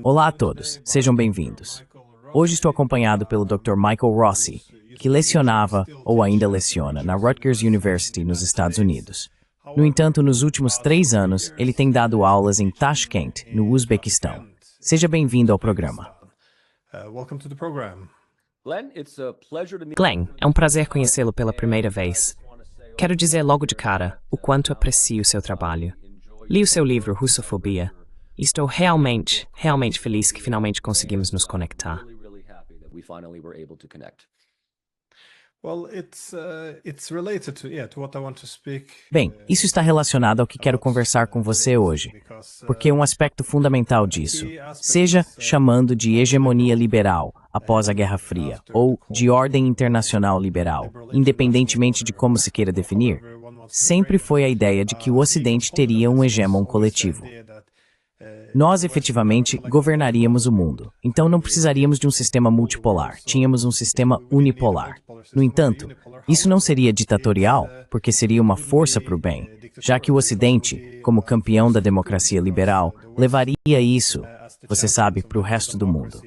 Olá a todos, sejam bem-vindos. Hoje estou acompanhado pelo Dr. Michael Rossi, que lecionava ou ainda leciona na Rutgers University nos Estados Unidos. No entanto, nos últimos 3 anos, ele tem dado aulas em Tashkent, no Uzbequistão. Seja bem-vindo ao programa. Glenn, é um prazer conhecê-lo pela primeira vez. Quero dizer logo de cara o quanto aprecio seu trabalho. Li o seu livro Russofobia e estou realmente feliz que finalmente conseguimos nos conectar. Bem, isso está relacionado ao que quero conversar com você hoje, porque um aspecto fundamental disso, seja chamando de hegemonia liberal após a Guerra Fria, ou de ordem internacional liberal, independentemente de como se queira definir, sempre foi a ideia de que o Ocidente teria um hegemon coletivo. Nós, efetivamente, governaríamos o mundo. Então não precisaríamos de um sistema multipolar, tínhamos um sistema unipolar. No entanto, isso não seria ditatorial, porque seria uma força para o bem, já que o Ocidente, como campeão da democracia liberal, levaria isso, você sabe, para o resto do mundo.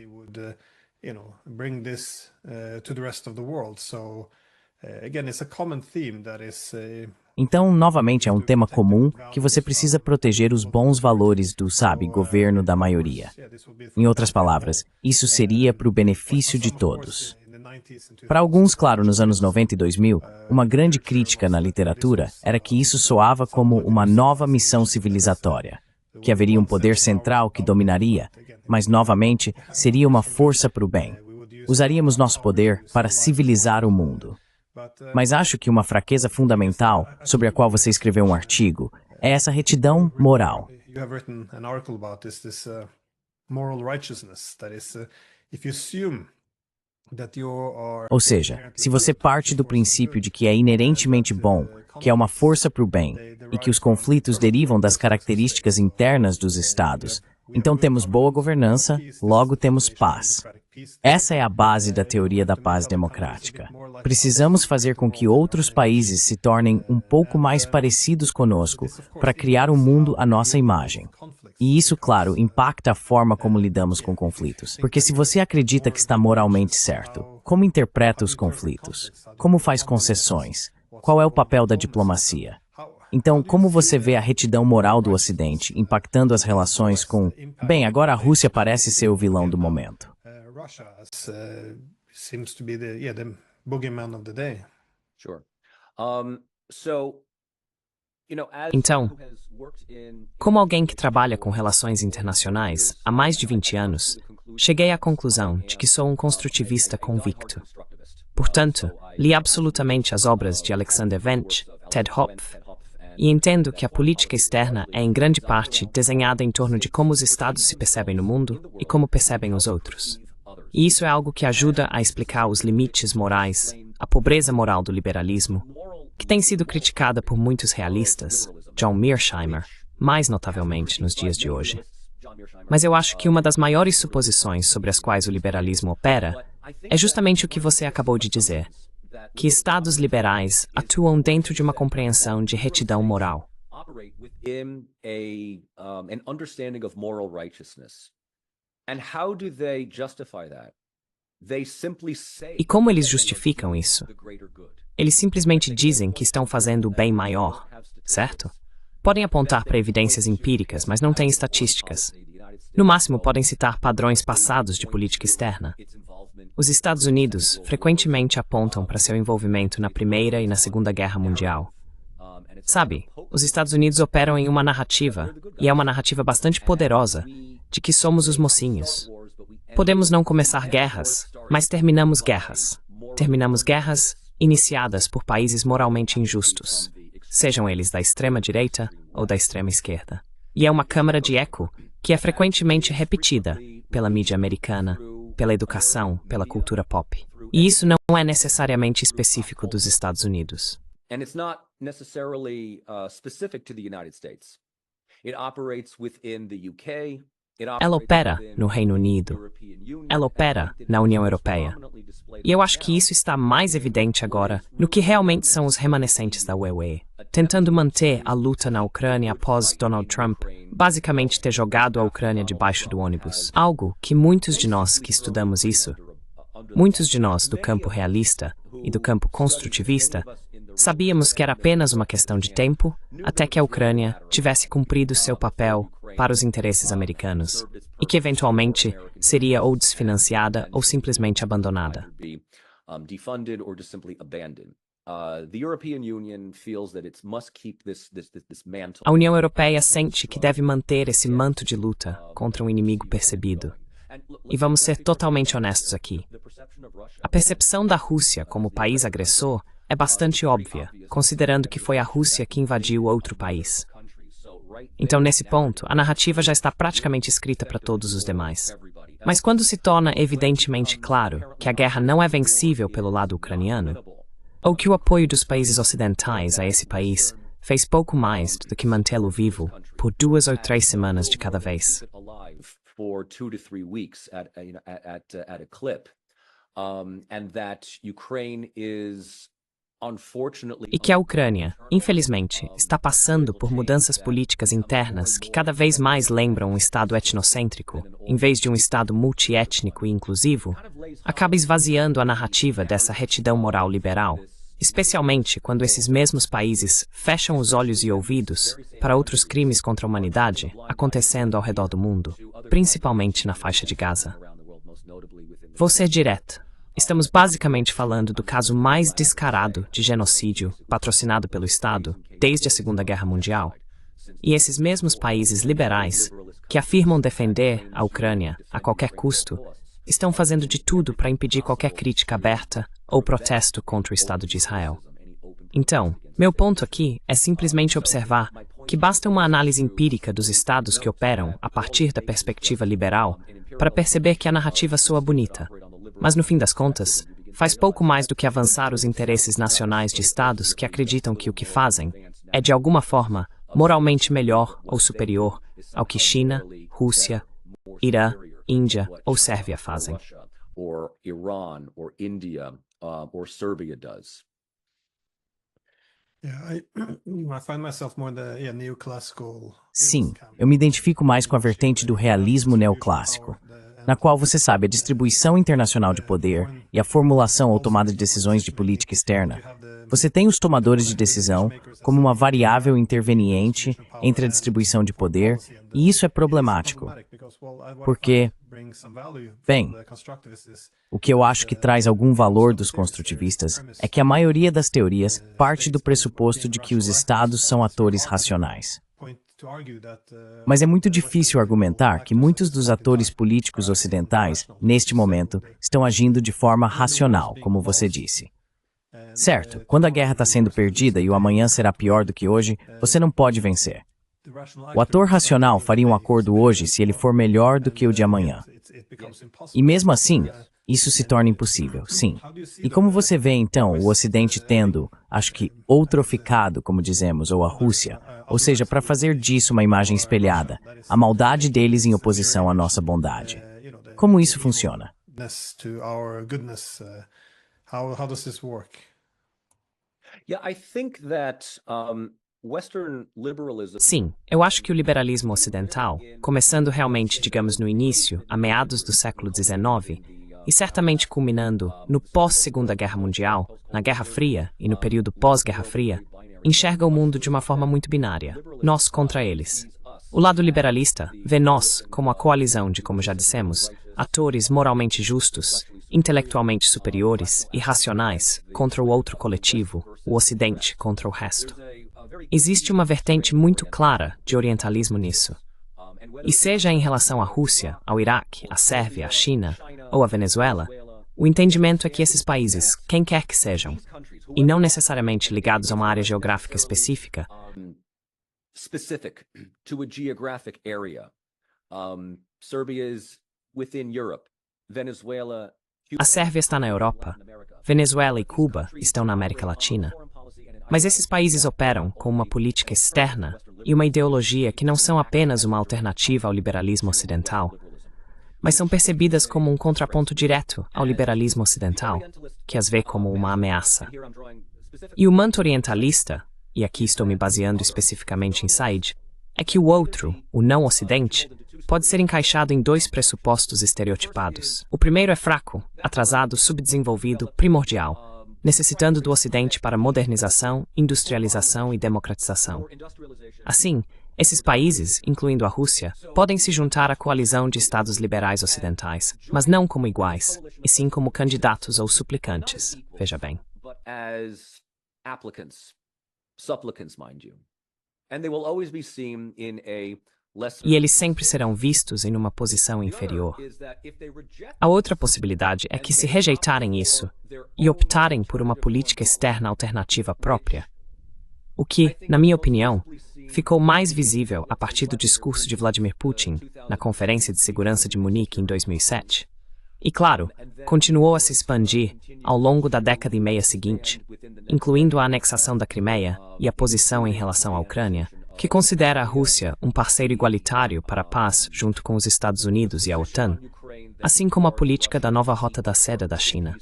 Então, novamente, é um tema comum que você precisa proteger os bons valores do, governo da maioria. Em outras palavras, isso seria para o benefício de todos. Para alguns, claro, nos anos 90 e 2000, uma grande crítica na literatura era que isso soava como uma nova missão civilizatória, que haveria um poder central que dominaria, mas, novamente, seria uma força para o bem. Usaríamos nosso poder para civilizar o mundo. Mas acho que uma fraqueza fundamental, sobre a qual você escreveu um artigo, é essa retidão moral. Ou seja, se você parte do princípio de que é inerentemente bom, que é uma força para o bem, e que os conflitos derivam das características internas dos estados, então temos boa governança, logo temos paz. Essa é a base da teoria da paz democrática. Precisamos fazer com que outros países se tornem um pouco mais parecidos conosco para criar um mundo à nossa imagem. E isso, claro, impacta a forma como lidamos com conflitos. Porque se você acredita que está moralmente certo, como interpreta os conflitos? Como faz concessões? Qual é o papel da diplomacia? Então, como você vê a retidão moral do Ocidente impactando as relações com... Bem, agora a Rússia parece ser o vilão do momento. Então, como alguém que trabalha com relações internacionais há mais de 20 anos, cheguei à conclusão de que sou um construtivista convicto. Portanto, li absolutamente as obras de Alexander Vance, Ted Hopf, e entendo que a política externa é em grande parte desenhada em torno de como os Estados se percebem no mundo e como percebem os outros. E isso é algo que ajuda a explicar os limites morais, a pobreza moral do liberalismo, que tem sido criticada por muitos realistas, John Mearsheimer, mais notavelmente nos dias de hoje. Mas eu acho que uma das maiores suposições sobre as quais o liberalismo opera é justamente o que você acabou de dizer, que estados liberais atuam dentro de uma compreensão de retidão moral. E como eles justificam isso? Eles simplesmente dizem que estão fazendo o bem maior, certo? Podem apontar para evidências empíricas, mas não têm estatísticas. No máximo, podem citar padrões passados de política externa. Os Estados Unidos frequentemente apontam para seu envolvimento na Primeira e na Segunda Guerra Mundial. Sabe, os Estados Unidos operam em uma narrativa, e é uma narrativa bastante poderosa, de que somos os mocinhos. Podemos não começar guerras, mas terminamos guerras. Terminamos guerras iniciadas por países moralmente injustos, sejam eles da extrema-direita ou da extrema-esquerda. E é uma câmara de eco que é frequentemente repetida pela mídia americana, pela educação, pela cultura pop. E isso não é necessariamente específico dos Estados Unidos. And it's not necessarily specific to the United States. It operates within the UK, Ela opera no Reino Unido. Ela opera na União Europeia. E eu acho que isso está mais evidente agora no que realmente são os remanescentes da UE, tentando manter a luta na Ucrânia após Donald Trump basicamente ter jogado a Ucrânia debaixo do ônibus. Algo que muitos de nós que estudamos isso, muitos de nós do campo realista e do campo construtivista, sabíamos que era apenas uma questão de tempo até que a Ucrânia tivesse cumprido seu papel para os interesses americanos e que eventualmente seria ou desfinanciada ou simplesmente abandonada. A União Europeia sente que deve manter esse manto de luta contra um inimigo percebido. E vamos ser totalmente honestos aqui. A percepção da Rússia como país agressor é bastante óbvia, considerando que foi a Rússia que invadiu outro país. Então, nesse ponto, a narrativa já está praticamente escrita para todos os demais. Mas quando se torna evidentemente claro que a guerra não é vencível pelo lado ucraniano, ou que o apoio dos países ocidentais a esse país fez pouco mais do que mantê-lo vivo por 2 ou 3 semanas de cada vez. E que a Ucrânia, infelizmente, está passando por mudanças políticas internas que cada vez mais lembram um Estado etnocêntrico, em vez de um Estado multiétnico e inclusivo, acaba esvaziando a narrativa dessa retidão moral liberal, especialmente quando esses mesmos países fecham os olhos e ouvidos para outros crimes contra a humanidade acontecendo ao redor do mundo, principalmente na faixa de Gaza. Vou ser direto. Estamos basicamente falando do caso mais descarado de genocídio patrocinado pelo Estado desde a Segunda Guerra Mundial. E esses mesmos países liberais, que afirmam defender a Ucrânia a qualquer custo, estão fazendo de tudo para impedir qualquer crítica aberta ou protesto contra o Estado de Israel. Então, meu ponto aqui é simplesmente observar que basta uma análise empírica dos estados que operam a partir da perspectiva liberal para perceber que a narrativa soa bonita. Mas, no fim das contas, faz pouco mais do que avançar os interesses nacionais de estados que acreditam que o que fazem é, de alguma forma, moralmente melhor ou superior ao que China, Rússia, Irã, Índia ou Sérvia fazem. Sim, eu me identifico mais com a vertente do realismo neoclássico, na qual você sabe a distribuição internacional de poder e a formulação ou tomada de decisões de política externa. Você tem os tomadores de decisão como uma variável interveniente entre a distribuição de poder, e isso é problemático, porque, bem, o que eu acho que traz algum valor dos construtivistas é que a maioria das teorias parte do pressuposto de que os estados são atores racionais. Mas é muito difícil argumentar que muitos dos atores políticos ocidentais, neste momento, estão agindo de forma racional, como você disse. Certo, quando a guerra está sendo perdida e o amanhã será pior do que hoje, você não pode vencer. O ator racional faria um acordo hoje se ele for melhor do que o de amanhã. E mesmo assim, isso se torna impossível, sim. E como você vê, então, o Ocidente tendo, acho que, outroficado, como dizemos, ou a Rússia, ou seja, para fazer disso uma imagem espelhada, a maldade deles em oposição à nossa bondade. Como isso funciona? Sim, eu acho que o liberalismo ocidental, começando realmente, digamos, no início, a meados do século XIX, e certamente culminando no pós-Segunda Guerra Mundial, na Guerra Fria e no período pós-Guerra Fria, enxerga o mundo de uma forma muito binária, nós contra eles. O lado liberalista vê nós como a coalizão de, como já dissemos, atores moralmente justos, intelectualmente superiores e racionais contra o outro coletivo, o Ocidente contra o resto. Existe uma vertente muito clara de orientalismo nisso. E seja em relação à Rússia, ao Iraque, à Sérvia, à China ou à Venezuela, o entendimento é que esses países, quem quer que sejam, e não necessariamente ligados a uma área geográfica específica, a Sérvia está na Europa, Venezuela e Cuba estão na América Latina. Mas esses países operam com uma política externa e uma ideologia que não são apenas uma alternativa ao liberalismo ocidental, mas são percebidas como um contraponto direto ao liberalismo ocidental, que as vê como uma ameaça. E o manto orientalista, e aqui estou me baseando especificamente em Said, é que o outro, o não-ocidente, pode ser encaixado em dois pressupostos estereotipados. O primeiro é fraco, atrasado, subdesenvolvido, primordial, necessitando do Ocidente para modernização, industrialização e democratização. Assim, esses países, incluindo a Rússia, podem se juntar à coalizão de estados liberais ocidentais, mas não como iguais, e sim como candidatos ou suplicantes. Veja bem. E eles sempre serão vistos em uma posição inferior. A outra possibilidade é que, se rejeitarem isso e optarem por uma política externa alternativa própria, o que, na minha opinião, ficou mais visível a partir do discurso de Vladimir Putin na Conferência de Segurança de Munique em 2007. E, claro, continuou a se expandir ao longo da década e meia seguinte, incluindo a anexação da Crimeia e a posição em relação à Ucrânia, que considera a Rússia um parceiro igualitário para a paz junto com os Estados Unidos e a OTAN, assim como a política da nova Rota da Seda da China.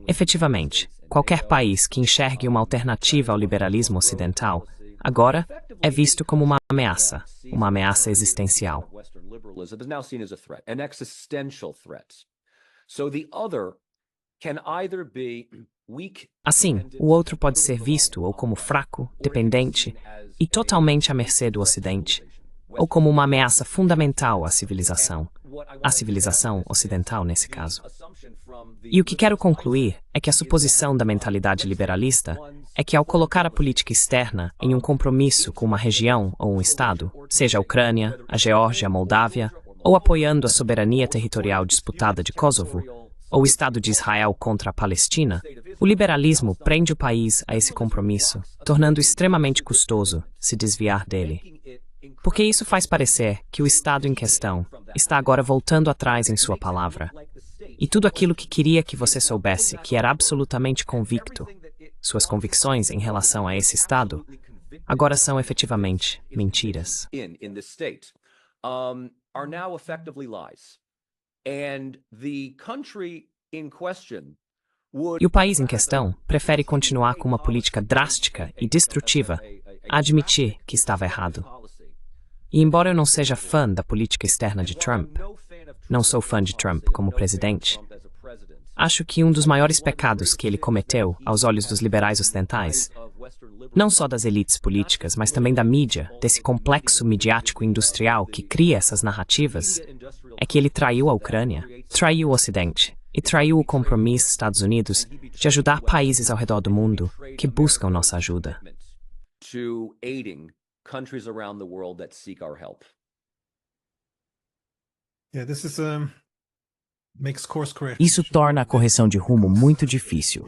Efetivamente, qualquer país que enxergue uma alternativa ao liberalismo ocidental agora é visto como uma ameaça existencial. Assim, o outro pode ser visto ou como fraco, dependente e totalmente à mercê do Ocidente, ou como uma ameaça fundamental à civilização ocidental nesse caso. E o que quero concluir é que a suposição da mentalidade liberalista é que, ao colocar a política externa em um compromisso com uma região ou um Estado, seja a Ucrânia, a Geórgia, a Moldávia, ou apoiando a soberania territorial disputada de Kosovo, ou o Estado de Israel contra a Palestina, o liberalismo prende o país a esse compromisso, tornando extremamente custoso se desviar dele. Porque isso faz parecer que o Estado em questão está agora voltando atrás em sua palavra. E tudo aquilo que queria que você soubesse, que era absolutamente convicto, suas convicções em relação a esse Estado, agora são efetivamente mentiras. E o país em questão prefere continuar com uma política drástica e destrutiva a admitir que estava errado. E embora eu não seja fã da política externa de Trump, não sou fã de Trump como presidente, acho que um dos maiores pecados que ele cometeu aos olhos dos liberais ocidentais, não só das elites políticas, mas também da mídia, desse complexo midiático industrial que cria essas narrativas, é que ele traiu a Ucrânia, traiu o Ocidente e traiu o compromisso dos Estados Unidos de ajudar países ao redor do mundo que buscam nossa ajuda. Isso torna a correção de rumo muito difícil,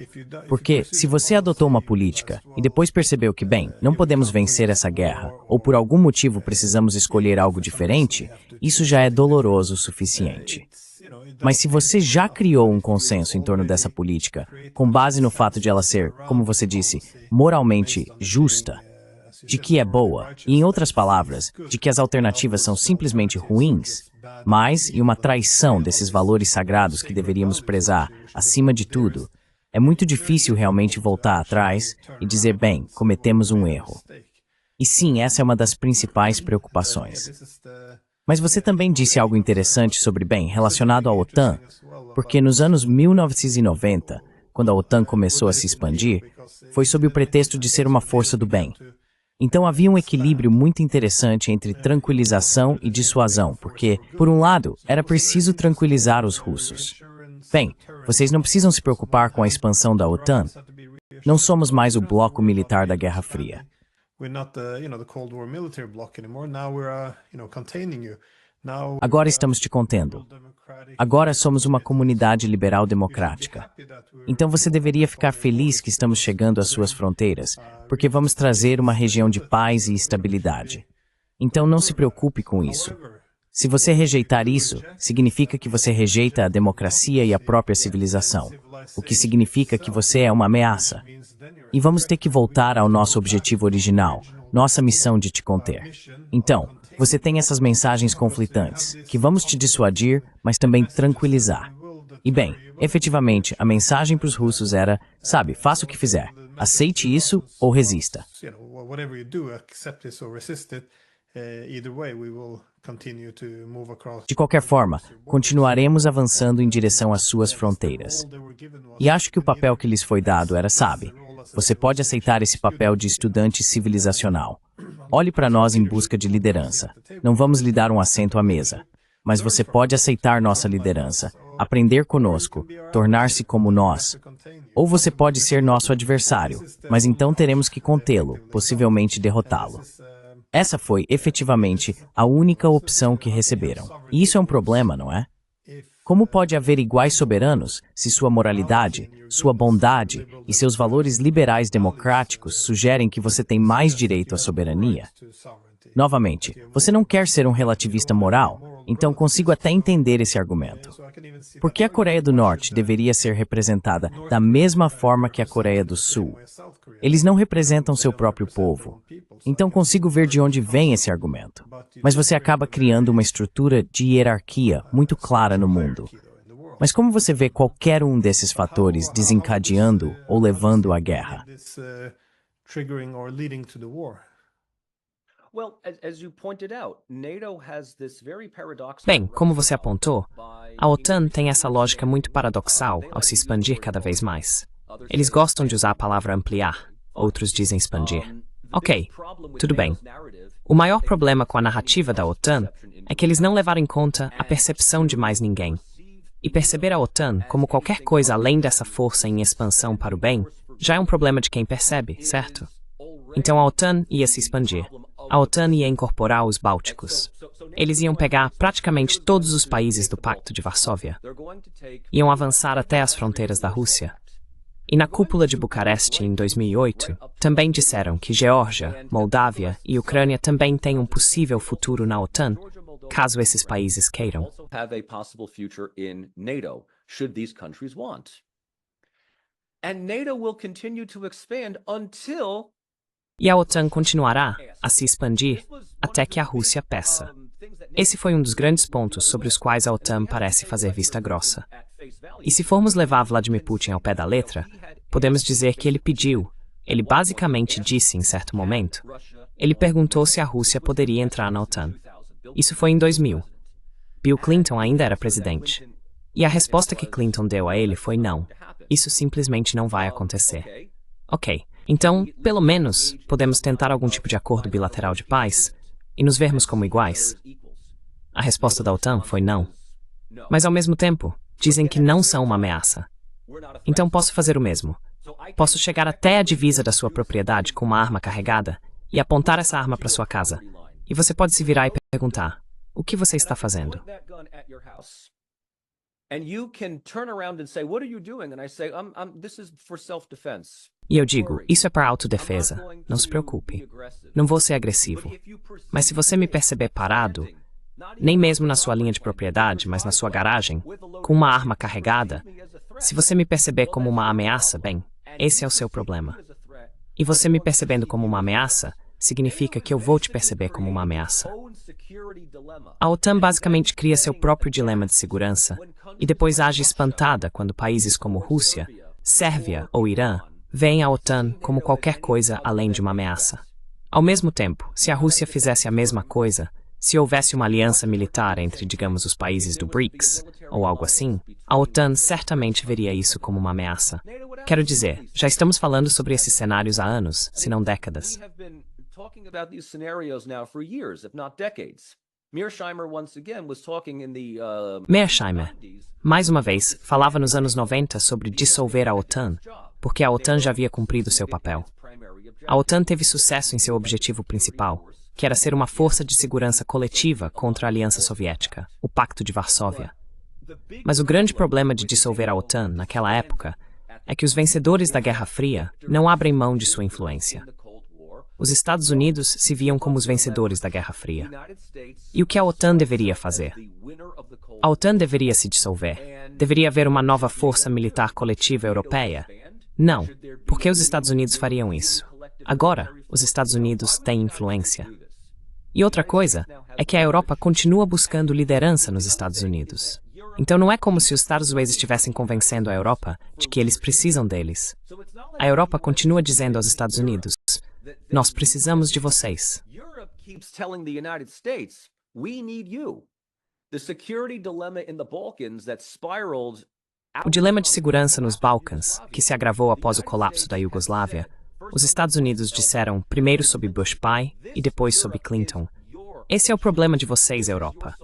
porque se você adotou uma política e depois percebeu que, bem, não podemos vencer essa guerra, ou por algum motivo precisamos escolher algo diferente, isso já é doloroso o suficiente. Mas se você já criou um consenso em torno dessa política, com base no fato de ela ser, como você disse, moralmente justa, de que é boa, e em outras palavras, de que as alternativas são simplesmente ruins, mas, e uma traição desses valores sagrados que deveríamos prezar, acima de tudo, é muito difícil realmente voltar atrás e dizer, bem, cometemos um erro. E sim, essa é uma das principais preocupações. Mas você também disse algo interessante sobre, bem, relacionado à OTAN, porque nos anos 1990, quando a OTAN começou a se expandir, foi sob o pretexto de ser uma força do bem. Então havia um equilíbrio muito interessante entre tranquilização e dissuasão, porque, por um lado, era preciso tranquilizar os russos. Bem, vocês não precisam se preocupar com a expansão da OTAN. Não somos mais o bloco militar da Guerra Fria. Agora estamos te contendo. Agora somos uma comunidade liberal democrática. Então você deveria ficar feliz que estamos chegando às suas fronteiras, porque vamos trazer uma região de paz e estabilidade. Então não se preocupe com isso. Se você rejeitar isso, significa que você rejeita a democracia e a própria civilização. o que significa que você é uma ameaça. E vamos ter que voltar ao nosso objetivo original, nossa missão de te conter. Então, você tem essas mensagens conflitantes, que vamos te dissuadir, mas também tranquilizar. E bem, efetivamente, a mensagem para os russos era, sabe, faça o que fizer, aceite isso ou resista. De qualquer forma, continuaremos avançando em direção às suas fronteiras. E acho que o papel que lhes foi dado era, sabe, você pode aceitar esse papel de estudante civilizacional. Olhe para nós em busca de liderança. Não vamos lhe dar um assento à mesa. Mas você pode aceitar nossa liderança, aprender conosco, tornar-se como nós. Ou você pode ser nosso adversário, mas então teremos que contê-lo, possivelmente derrotá-lo. Essa foi, efetivamente, a única opção que receberam. E isso é um problema, não é? Como pode haver iguais soberanos se sua moralidade, sua bondade e seus valores liberais democráticos sugerem que você tem mais direito à soberania? Novamente, você não quer ser um relativista moral, então consigo até entender esse argumento. Por que a Coreia do Norte deveria ser representada da mesma forma que a Coreia do Sul? Eles não representam seu próprio povo. Então consigo ver de onde vem esse argumento. Mas você acaba criando uma estrutura de hierarquia muito clara no mundo. Mas como você vê qualquer um desses fatores desencadeando ou levando à guerra? Bem, como você apontou, a OTAN tem essa lógica muito paradoxal ao se expandir cada vez mais. Eles gostam de usar a palavra ampliar, outros dizem expandir. Ok, tudo bem. O maior problema com a narrativa da OTAN é que eles não levaram em conta a percepção de mais ninguém. E perceber a OTAN como qualquer coisa além dessa força em expansão para o bem já é um problema de quem percebe, certo? Então a OTAN ia se expandir. A OTAN ia incorporar os Bálticos. Eles iam pegar praticamente todos os países do Pacto de Varsóvia. Iam avançar até as fronteiras da Rússia. E na cúpula de Bucareste, em 2008, também disseram que Geórgia, Moldávia e Ucrânia também têm um possível futuro na OTAN, caso esses países queiram. E a OTAN continuará a se expandir até que a Rússia peça. Esse foi um dos grandes pontos sobre os quais a OTAN parece fazer vista grossa. E se formos levar Vladimir Putin ao pé da letra, podemos dizer que ele pediu, ele basicamente disse em certo momento, ele perguntou se a Rússia poderia entrar na OTAN. Isso foi em 2000. Bill Clinton ainda era presidente. E a resposta que Clinton deu a ele foi não. Isso simplesmente não vai acontecer. Ok, então, pelo menos, podemos tentar algum tipo de acordo bilateral de paz e nos vermos como iguais. A resposta da OTAN foi não. Mas ao mesmo tempo, dizem que não são uma ameaça. Então posso fazer o mesmo. Posso chegar até a divisa da sua propriedade com uma arma carregada e apontar essa arma para sua casa. E você pode se virar e perguntar, o que você está fazendo? E eu digo, isso é para autodefesa. Não se preocupe. Não vou ser agressivo. Mas se você me perceber parado, nem mesmo na sua linha de propriedade, mas na sua garagem, com uma arma carregada, se você me perceber como uma ameaça, bem, esse é o seu problema. E você me percebendo como uma ameaça, significa que eu vou te perceber como uma ameaça. A OTAN basicamente cria seu próprio dilema de segurança e depois age espantada quando países como Rússia, Sérvia ou Irã veem a OTAN como qualquer coisa além de uma ameaça. Ao mesmo tempo, se a Rússia fizesse a mesma coisa, se houvesse uma aliança militar entre, digamos, os países do BRICS, ou algo assim, a OTAN certamente veria isso como uma ameaça. Quero dizer, já estamos falando sobre esses cenários há anos, se não décadas. Mearsheimer, mais uma vez, falava nos anos 90 sobre dissolver a OTAN, porque a OTAN já havia cumprido seu papel. A OTAN teve sucesso em seu objetivo principal, que era ser uma força de segurança coletiva contra a Aliança Soviética, o Pacto de Varsóvia. Mas o grande problema de dissolver a OTAN, naquela época, é que os vencedores da Guerra Fria não abrem mão de sua influência. Os Estados Unidos se viam como os vencedores da Guerra Fria. E o que a OTAN deveria fazer? A OTAN deveria se dissolver. Deveria haver uma nova força militar coletiva europeia? Não. Por que os Estados Unidos fariam isso? Agora, os Estados Unidos têm influência. E outra coisa é que a Europa continua buscando liderança nos Estados Unidos. Então não é como se os Estados Unidos estivessem convencendo a Europa de que eles precisam deles. A Europa continua dizendo aos Estados Unidos, nós precisamos de vocês. O dilema de segurança nos Balcãs, que se agravou após o colapso da Iugoslávia, os Estados Unidos disseram primeiro sob Bush pai e depois sob Clinton. Esse é o problema de vocês, Europa.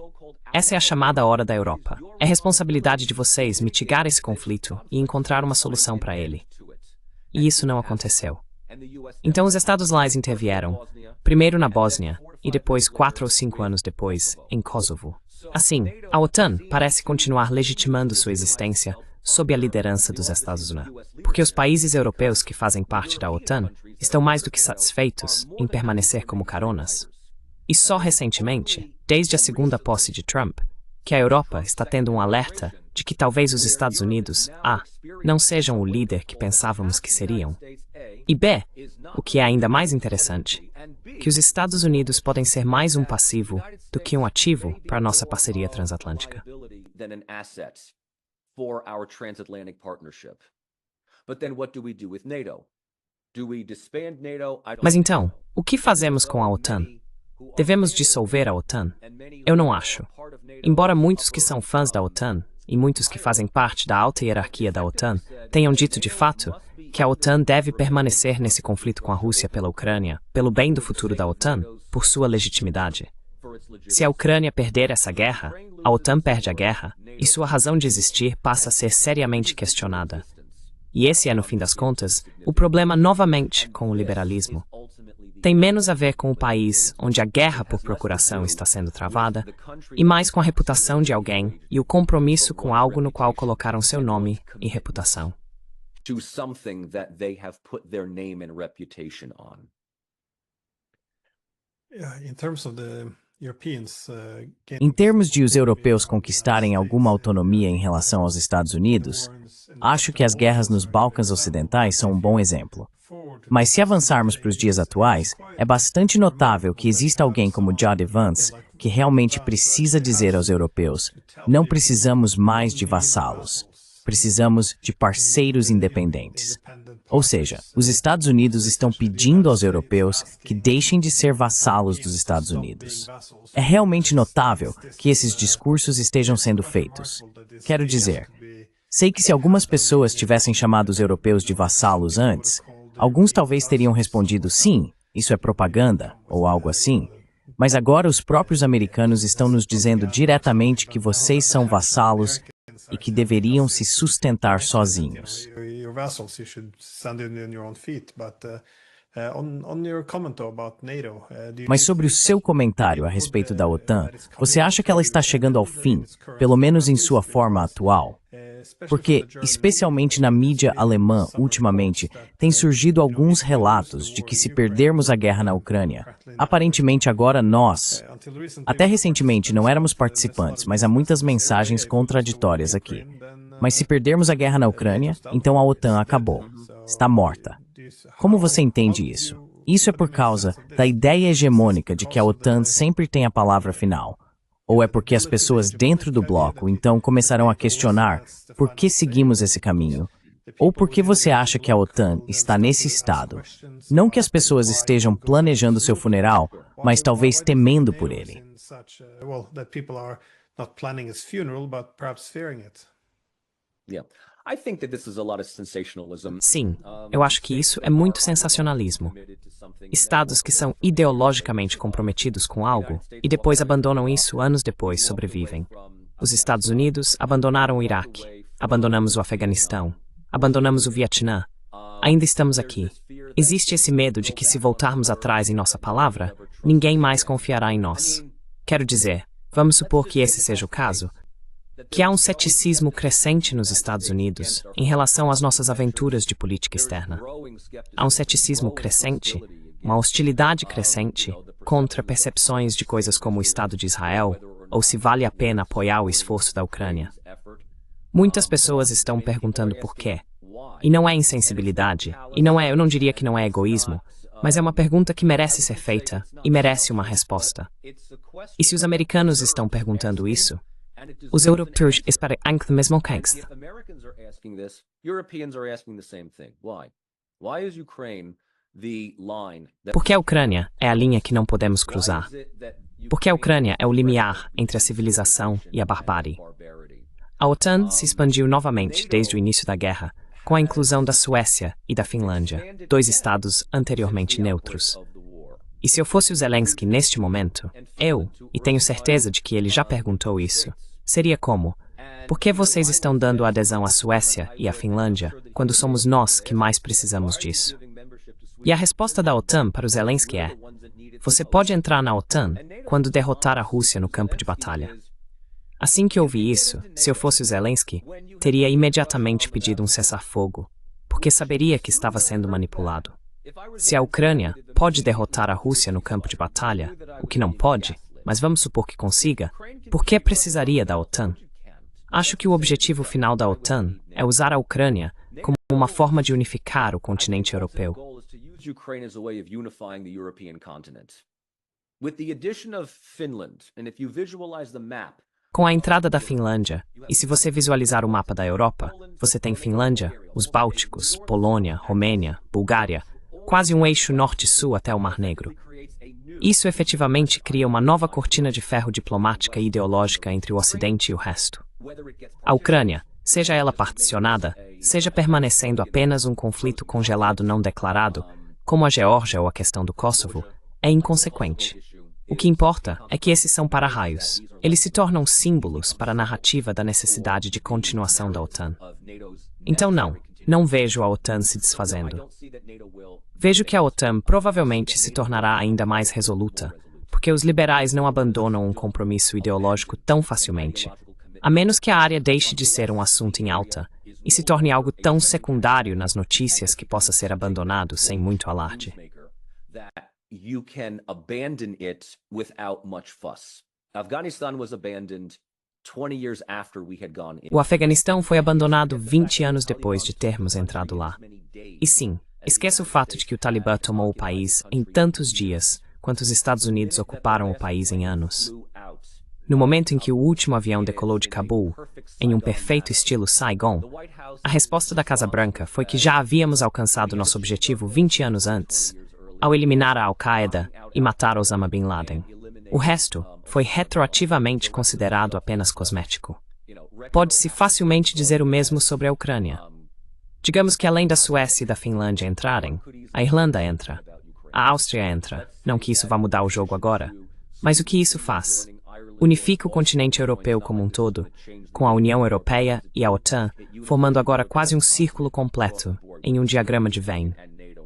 Essa é a chamada hora da Europa. É responsabilidade de vocês mitigar esse conflito e encontrar uma solução para ele. E isso não aconteceu. Então os Estados Unidos intervieram, primeiro na Bósnia e depois 4 ou 5 anos depois, em Kosovo. Assim, a OTAN parece continuar legitimando sua existência sob a liderança dos Estados Unidos, porque os países europeus que fazem parte da OTAN estão mais do que satisfeitos em permanecer como caronas. E só recentemente, desde a segunda posse de Trump, que a Europa está tendo um alerta de que talvez os Estados Unidos, A, não sejam o líder que pensávamos que seriam, e B, o que é ainda mais interessante, que os Estados Unidos podem ser mais um passivo do que um ativo para a nossa parceria transatlântica. Mas então, o que fazemos com a OTAN? Devemos dissolver a OTAN? Eu não acho. Embora muitos que são fãs da OTAN e muitos que fazem parte da alta hierarquia da OTAN tenham dito de fato que a OTAN deve permanecer nesse conflito com a Rússia pela Ucrânia, pelo bem do futuro da OTAN, por sua legitimidade. Se a Ucrânia perder essa guerra, a OTAN perde a guerra e sua razão de existir passa a ser seriamente questionada. E esse é, no fim das contas, o problema novamente com o liberalismo. Tem menos a ver com o país onde a guerra por procuração está sendo travada e mais com a reputação de alguém e o compromisso com algo no qual colocaram seu nome e reputação. Em termos de os europeus conquistarem alguma autonomia em relação aos Estados Unidos, acho que as guerras nos Balcãs Ocidentais são um bom exemplo. Mas se avançarmos para os dias atuais, é bastante notável que exista alguém como J.D. Vance que realmente precisa dizer aos europeus: não precisamos mais de vassalos, precisamos de parceiros independentes. Ou seja, os Estados Unidos estão pedindo aos europeus que deixem de ser vassalos dos Estados Unidos. É realmente notável que esses discursos estejam sendo feitos. Quero dizer, sei que se algumas pessoas tivessem chamado os europeus de vassalos antes, alguns talvez teriam respondido sim, isso é propaganda, ou algo assim. Mas agora os próprios americanos estão nos dizendo diretamente que vocês são vassalos e que deveriam se sustentar sozinhos. Mas sobre o seu comentário a respeito da OTAN, você acha que ela está chegando ao fim, pelo menos em sua forma atual? Porque, especialmente na mídia alemã, ultimamente, tem surgido alguns relatos de que se perdermos a guerra na Ucrânia, aparentemente agora nós, até recentemente não éramos participantes, mas há muitas mensagens contraditórias aqui. Mas se perdermos a guerra na Ucrânia, então a OTAN acabou. Está morta. Como você entende isso? Isso é por causa da ideia hegemônica de que a OTAN sempre tem a palavra final. Ou é porque as pessoas dentro do bloco então começarão a questionar por que seguimos esse caminho? Ou por que você acha que a OTAN está nesse estado? Não que as pessoas estejam planejando seu funeral, mas talvez temendo por ele. Sim, eu acho que isso é muito sensacionalismo. Estados que são ideologicamente comprometidos com algo e depois abandonam isso anos depois sobrevivem. Os Estados Unidos abandonaram o Iraque, abandonamos o Afeganistão, abandonamos o Vietnã. Ainda estamos aqui. Existe esse medo de que se voltarmos atrás em nossa palavra, ninguém mais confiará em nós. Quero dizer, vamos supor que esse seja o caso, que há um ceticismo crescente nos Estados Unidos em relação às nossas aventuras de política externa. Há um ceticismo crescente, uma hostilidade crescente contra percepções de coisas como o Estado de Israel ou se vale a pena apoiar o esforço da Ucrânia. Muitas pessoas estão perguntando por quê. E não é insensibilidade, e não é, eu não diria que não é egoísmo, mas é uma pergunta que merece ser feita e merece uma resposta. E se os americanos estão perguntando isso, os europeus esperam do mesmo contexto. Porque a Ucrânia é a linha que não podemos cruzar. Porque a Ucrânia é o limiar entre a civilização e a barbárie. A OTAN se expandiu novamente desde o início da guerra, com a inclusão da Suécia e da Finlândia, dois estados anteriormente neutros. E se eu fosse o Zelensky neste momento, e tenho certeza de que ele já perguntou isso, seria como: por que vocês estão dando adesão à Suécia e à Finlândia, quando somos nós que mais precisamos disso? E a resposta da OTAN para o Zelensky é: você pode entrar na OTAN quando derrotar a Rússia no campo de batalha. Assim que ouvi isso, se eu fosse o Zelensky, teria imediatamente pedido um cessar-fogo, porque saberia que estava sendo manipulado. Se a Ucrânia pode derrotar a Rússia no campo de batalha, o que não pode, mas vamos supor que consiga, por que precisaria da OTAN? Acho que o objetivo final da OTAN é usar a Ucrânia como uma forma de unificar o continente europeu. Com a entrada da Finlândia, e se você visualizar o mapa da Europa, você tem Finlândia, os Bálticos, Polônia, Romênia, Bulgária, quase um eixo norte-sul até o Mar Negro. Isso efetivamente cria uma nova cortina de ferro diplomática e ideológica entre o Ocidente e o resto. A Ucrânia, seja ela particionada, seja permanecendo apenas um conflito congelado não declarado, como a Geórgia ou a questão do Kosovo, é inconsequente. O que importa é que esses são para-raios. Eles se tornam símbolos para a narrativa da necessidade de continuação da OTAN. Então não vejo a OTAN se desfazendo. Vejo que a OTAN provavelmente se tornará ainda mais resoluta, porque os liberais não abandonam um compromisso ideológico tão facilmente, a menos que a área deixe de ser um assunto em alta e se torne algo tão secundário nas notícias que possa ser abandonado sem muito alarde. You can abandon it without much fuss. Afghanistan was abandoned 20 years after we had gone in. O Afeganistão foi abandonado 20 anos depois de termos entrado lá. E sim, esqueça o fato de que o Talibã tomou o país em tantos dias, quanto os Estados Unidos ocuparam o país em anos. No momento em que o último avião decolou de Cabul, em um perfeito estilo Saigon, a resposta da Casa Branca foi que já havíamos alcançado nosso objetivo 20 anos antes, ao eliminar a Al-Qaeda e matar Osama Bin Laden. O resto foi retroativamente considerado apenas cosmético. Pode-se facilmente dizer o mesmo sobre a Ucrânia. Digamos que além da Suécia e da Finlândia entrarem, a Irlanda entra, a Áustria entra, não que isso vá mudar o jogo agora, mas o que isso faz? Unifica o continente europeu como um todo, com a União Europeia e a OTAN, formando agora quase um círculo completo, em um diagrama de Venn.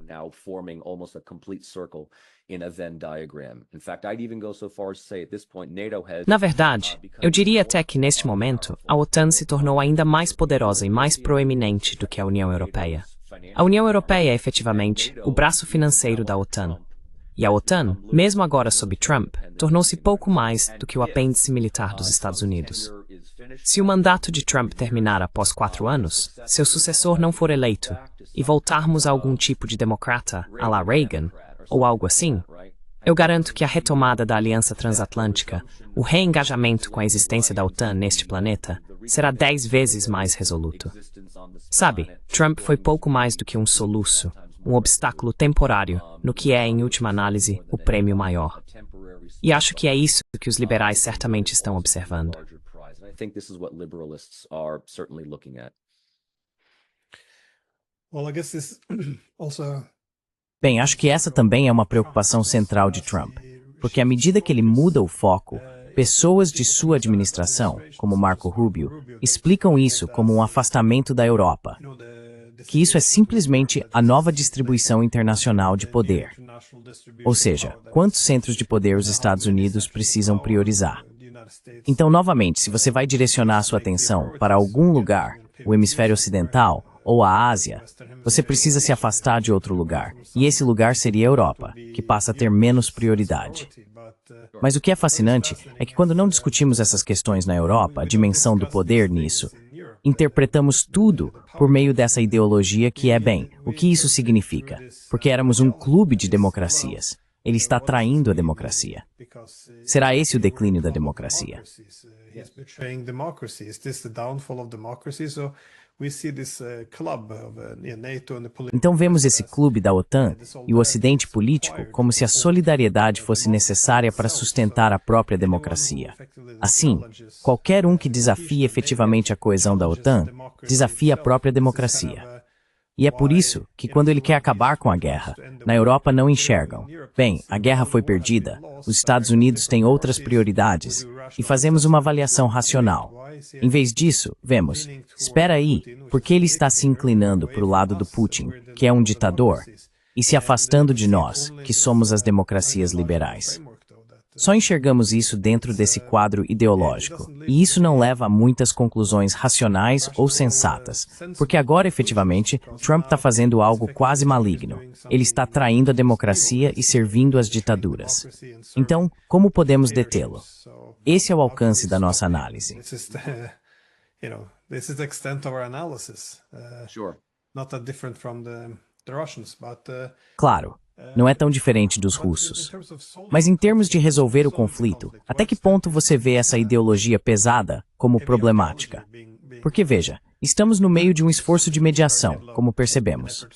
Now forming almost a complete circle in a Venn diagram. In fact, I'd even go so far as to say at this point NATO has... Na verdade, eu diria até que neste momento, a OTAN se tornou ainda mais poderosa e mais proeminente do que a União Europeia. A União Europeia é efetivamente o braço financeiro da OTAN. E a OTAN, mesmo agora sob Trump, tornou-se pouco mais do que o apêndice militar dos Estados Unidos. Se o mandato de Trump terminar após 4 anos, seu sucessor não for eleito, e voltarmos a algum tipo de democrata, à la Reagan, ou algo assim, eu garanto que a retomada da aliança transatlântica, o reengajamento com a existência da OTAN neste planeta, será 10 vezes mais resoluto. Sabe, Trump foi pouco mais do que um soluço, um obstáculo temporário, no que é, em última análise, o prêmio maior. E acho que é isso que os liberais certamente estão observando. Bem, acho que essa também é uma preocupação central de Trump, porque à medida que ele muda o foco, pessoas de sua administração, como Marco Rubio, explicam isso como um afastamento da Europa, que isso é simplesmente a nova distribuição internacional de poder. Ou seja, quantos centros de poder os Estados Unidos precisam priorizar. Então, novamente, se você vai direcionar sua atenção para algum lugar, o hemisfério ocidental ou a Ásia, você precisa se afastar de outro lugar, e esse lugar seria a Europa, que passa a ter menos prioridade. Mas o que é fascinante é que quando não discutimos essas questões na Europa, a dimensão do poder nisso, interpretamos tudo por meio dessa ideologia que é bem. O que isso significa? Porque éramos um clube de democracias. Ele está traindo a democracia. Será esse o declínio da democracia? Então vemos esse clube da OTAN e o Ocidente político como se a solidariedade fosse necessária para sustentar a própria democracia. Assim, qualquer um que desafie efetivamente a coesão da OTAN, desafia a própria democracia. E é por isso que, quando ele quer acabar com a guerra, na Europa não enxergam. Bem, a guerra foi perdida, os Estados Unidos têm outras prioridades, e fazemos uma avaliação racional. Em vez disso, vemos, espera aí, por que ele está se inclinando para o lado do Putin, que é um ditador, e se afastando de nós, que somos as democracias liberais? Só enxergamos isso dentro desse quadro ideológico, e isso não leva a muitas conclusões racionais ou sensatas, porque agora, efetivamente, Trump está fazendo algo quase maligno. Ele está traindo a democracia e servindo as ditaduras. Então, como podemos detê-lo? Esse é o alcance da nossa análise. Claro. Não é tão diferente dos russos. Mas em termos de resolver o conflito, até que ponto você vê essa ideologia pesada como problemática? Porque veja, estamos no meio de um esforço de mediação, como percebemos.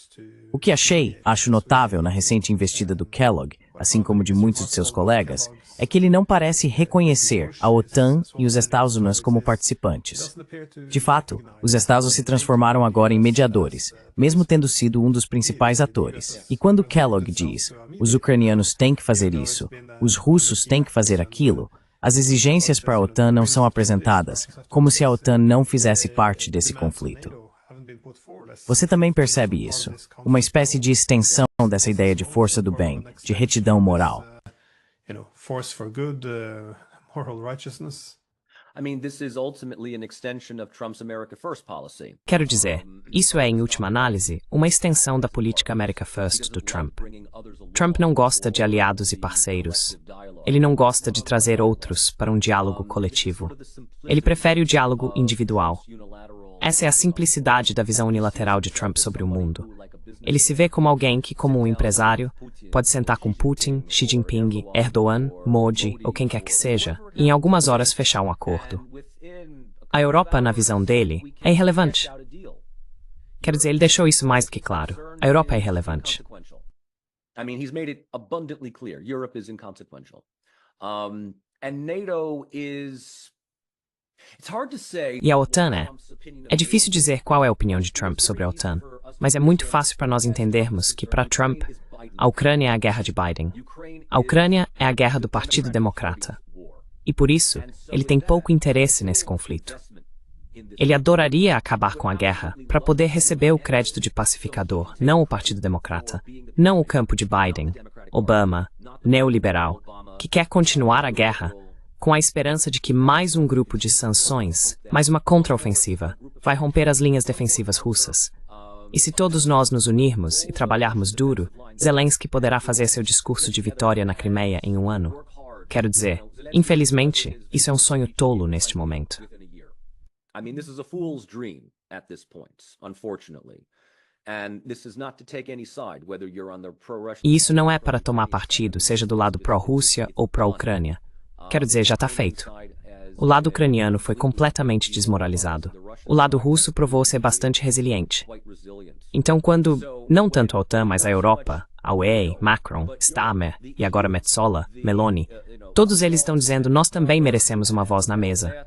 O que acho notável na recente investida do Kellogg, assim como de muitos de seus colegas, é que ele não parece reconhecer a OTAN e os Estados Unidos como participantes. De fato, os Estados Unidos se transformaram agora em mediadores, mesmo tendo sido um dos principais atores. E quando Kellogg diz, os ucranianos têm que fazer isso, os russos têm que fazer aquilo, as exigências para a OTAN não são apresentadas, como se a OTAN não fizesse parte desse conflito. Você também percebe isso, uma espécie de extensão dessa ideia de força do bem, de retidão moral. Quero dizer, isso é, em última análise, uma extensão da política America First do Trump. Trump não gosta de aliados e parceiros. Ele não gosta de trazer outros para um diálogo coletivo. Ele prefere o diálogo individual. Essa é a simplicidade da visão unilateral de Trump sobre o mundo. Ele se vê como alguém que, como um empresário, pode sentar com Putin, Xi Jinping, Erdogan, Modi ou quem quer que seja, e em algumas horas fechar um acordo. A Europa, na visão dele, é irrelevante. Quer dizer, ele deixou isso mais do que claro. A Europa é irrelevante. He's made it abundantly clear. Europe is inconsequential. And NATO is... E a OTAN é? É difícil dizer qual é a opinião de Trump sobre a OTAN, mas é muito fácil para nós entendermos que, para Trump, a Ucrânia é a guerra de Biden. A Ucrânia é a guerra do Partido Democrata. E por isso, ele tem pouco interesse nesse conflito. Ele adoraria acabar com a guerra para poder receber o crédito de pacificador, não o Partido Democrata, não o campo de Biden, Obama, neoliberal, que quer continuar a guerra com a esperança de que mais um grupo de sanções, mais uma contraofensiva, vai romper as linhas defensivas russas. E se todos nós nos unirmos e trabalharmos duro, Zelensky poderá fazer seu discurso de vitória na Crimeia em um ano. Quero dizer, infelizmente, isso é um sonho tolo neste momento. This is a fool's dream at this point, unfortunately. And this is not to take any side, whether you're on the pro-Russian... E isso não é para tomar partido, seja do lado pró-Rússia ou pró-Ucrânia. Quero dizer, já está feito. O lado ucraniano foi completamente desmoralizado. O lado russo provou ser bastante resiliente. Então, quando, não tanto a OTAN, mas a Europa, a UE, Macron, Starmer e agora Metsola, Meloni, todos eles estão dizendo, nós também merecemos uma voz na mesa.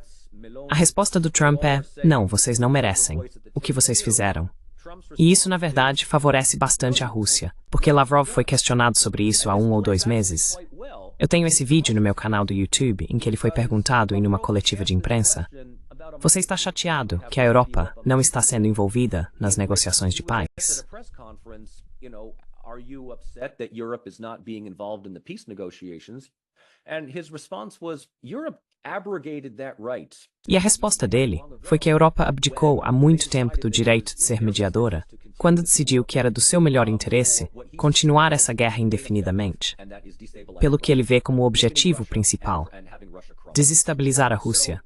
A resposta do Trump é, não, vocês não merecem. O que vocês fizeram? E isso, na verdade, favorece bastante a Rússia, porque Lavrov foi questionado sobre isso há 1 ou 2 meses. Eu tenho esse vídeo no meu canal do YouTube em que ele foi perguntado em uma coletiva de imprensa: você está chateado que a Europa não está sendo envolvida nas negociações de paz? E a resposta dele foi que a Europa abdicou há muito tempo do direito de ser mediadora, quando decidiu que era do seu melhor interesse continuar essa guerra indefinidamente, pelo que ele vê como o objetivo principal. desestabilizar a Rússia,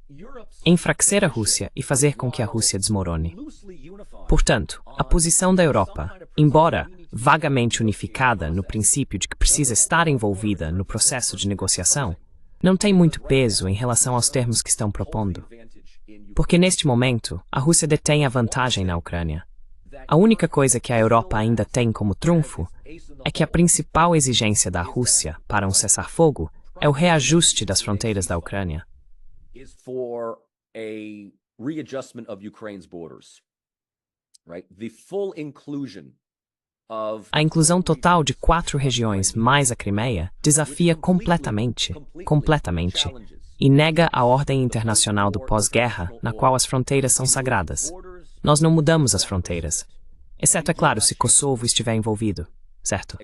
enfraquecer a Rússia e fazer com que a Rússia desmorone. Portanto, a posição da Europa, embora vagamente unificada no princípio de que precisa estar envolvida no processo de negociação, não tem muito peso em relação aos termos que estão propondo. Porque neste momento, a Rússia detém a vantagem na Ucrânia. A única coisa que a Europa ainda tem como trunfo é que a principal exigência da Rússia para um cessar-fogo é o reajuste das fronteiras da Ucrânia. A inclusão total de 4 regiões mais a Crimeia desafia completamente, e nega a ordem internacional do pós-guerra, na qual as fronteiras são sagradas. Nós não mudamos as fronteiras, exceto, é claro, se Kosovo estiver envolvido, certo?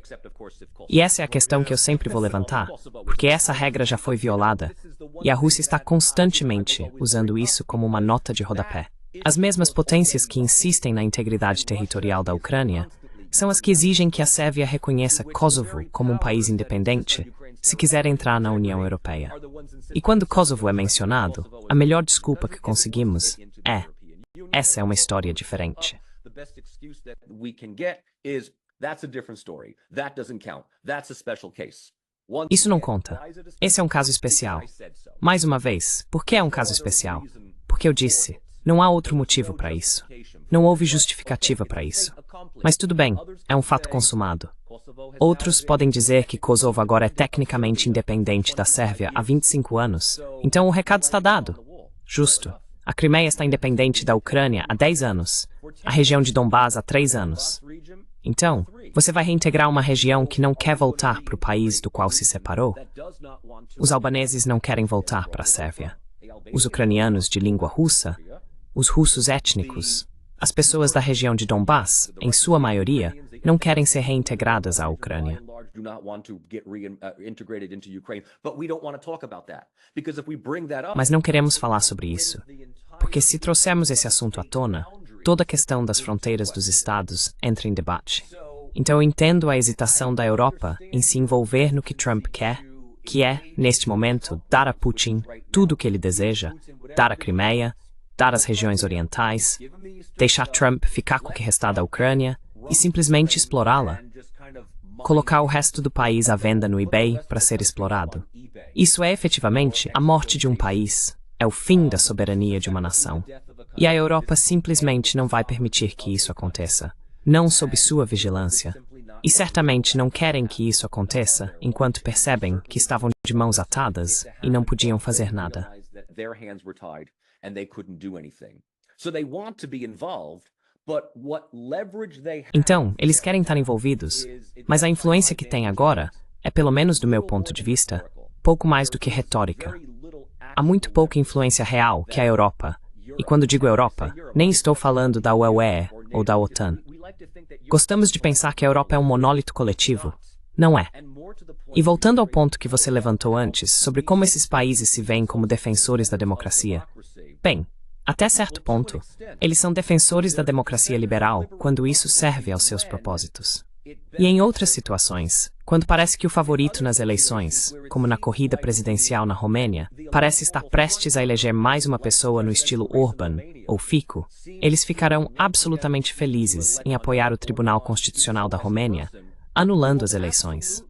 E essa é a questão que eu sempre vou levantar, porque essa regra já foi violada, e a Rússia está constantemente usando isso como uma nota de rodapé. As mesmas potências que insistem na integridade territorial da Ucrânia são as que exigem que a Sérvia reconheça Kosovo como um país independente se quiser entrar na União Europeia. E quando Kosovo é mencionado, a melhor desculpa que conseguimos é: essa é uma história diferente. Isso não conta. Esse é um caso especial. Mais uma vez, por que é um caso especial? Porque eu disse, não há outro motivo para isso. Não houve justificativa para isso. Mas tudo bem, é um fato consumado. Outros podem dizer que Kosovo agora é tecnicamente independente da Sérvia há 25 anos. Então o recado está dado. Justo. A Crimeia está independente da Ucrânia há 10 anos. A região de Donbás há 3 anos. Então, você vai reintegrar uma região que não quer voltar para o país do qual se separou? Os albaneses não querem voltar para a Sérvia. Os ucranianos de língua russa, os russos étnicos, as pessoas da região de Donbás, em sua maioria, não querem ser reintegradas à Ucrânia. Mas não queremos falar sobre isso, porque se trouxermos esse assunto à tona, toda a questão das fronteiras dos Estados entra em debate. Então eu entendo a hesitação da Europa em se envolver no que Trump quer, que é, neste momento, dar a Putin tudo o que ele deseja, dar a Crimeia, dar as regiões orientais, deixar Trump ficar com o que restar da Ucrânia e simplesmente explorá-la. Colocar o resto do país à venda no eBay para ser explorado. Isso é efetivamente a morte de um país, é o fim da soberania de uma nação. E a Europa simplesmente não vai permitir que isso aconteça, não sob sua vigilância. E certamente não querem que isso aconteça enquanto percebem que estavam de mãos atadas e não podiam fazer nada. Então, eles querem estar envolvidos, mas a influência que têm agora é, pelo menos do meu ponto de vista, pouco mais do que retórica. Há muito pouca influência real que a Europa, e quando digo Europa, nem estou falando da UE ou da OTAN. Gostamos de pensar que a Europa é um monólito coletivo. Não é. E voltando ao ponto que você levantou antes, sobre como esses países se veem como defensores da democracia, bem, até certo ponto, eles são defensores da democracia liberal quando isso serve aos seus propósitos. E em outras situações, quando parece que o favorito nas eleições, como na corrida presidencial na Romênia, parece estar prestes a eleger mais uma pessoa no estilo Orbán ou Fico, eles ficarão absolutamente felizes em apoiar o Tribunal Constitucional da Romênia, anulando as eleições.